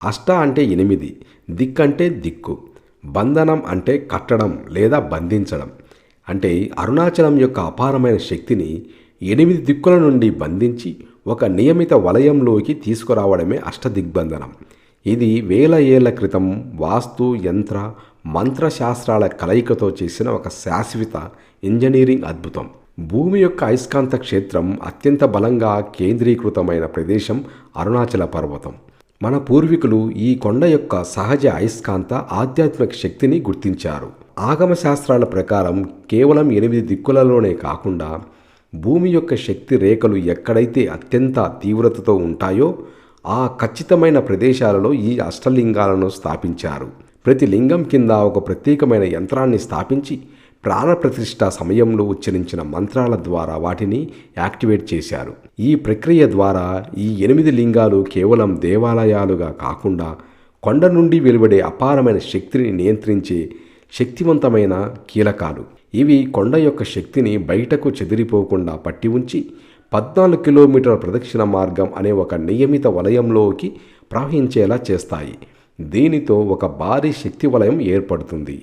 అష్ట అంటే 8, దిక్ అంటే దిక్కు, బంధనం అంటే కట్టడం లేదా బంధించడం. అంటే అరుణాచలం యొక్క అపారమైన శక్తిని 8 దిక్కుల నుండి బంధించి ఒక నియమిత వలయంలోకి తీసుకురావడమే అష్టదిగ్బంధనం. ఇది వేల ఏళ్ల క్రితం వాస్తు, యంత్ర, మంత్రశాస్త్రాల కలయికతో చేసిన ఒక శాశ్వత ఇంజనీరింగ్ అద్భుతం. భూమి యొక్క అయస్కాంత క్షేత్రం అత్యంత బలంగా కేంద్రీకృతమైన ప్రదేశం అరుణాచల పర్వతం. మన పూర్వీకులు ఈ కొండ యొక్క సహజ అయస్కాంత ఆధ్యాత్మిక శక్తిని గుర్తించారు. ఆగమ శాస్త్రాల ప్రకారం కేవలం 8 దిక్కులలోనే కాకుండా భూమి యొక్క శక్తి రేఖలు ఎక్కడైతే అత్యంత తీవ్రతతో ఉంటాయో ఆ ఖచ్చితమైన ప్రదేశాలలో ఈ అష్టలింగాలను స్థాపించారు. ప్రతి లింగం కింద ఒక ప్రత్యేకమైన యంత్రాన్ని స్థాపించి ప్రాణప్రతిష్ఠ సమయంలో ఉచ్చరించిన మంత్రాల ద్వారా వాటిని యాక్టివేట్ చేశారు. ఈ ప్రక్రియ ద్వారా ఈ 8 లింగాలు కేవలం దేవాలయాలుగా కాకుండా కొండ నుండి వెలువడే అపారమైన శక్తిని నియంత్రించే శక్తివంతమైన కీలకాలు. ఇవి కొండ యొక్క శక్తిని బయటకు చెదిరిపోకుండా పట్టి ఉంచి 14 కిలోమీటర్ల ప్రదక్షిణ మార్గం అనే ఒక నియమిత వలయంలోకి ప్రవహించేలా చేస్తాయి. దీనితో ఒక భారీ శక్తి వలయం ఏర్పడుతుంది.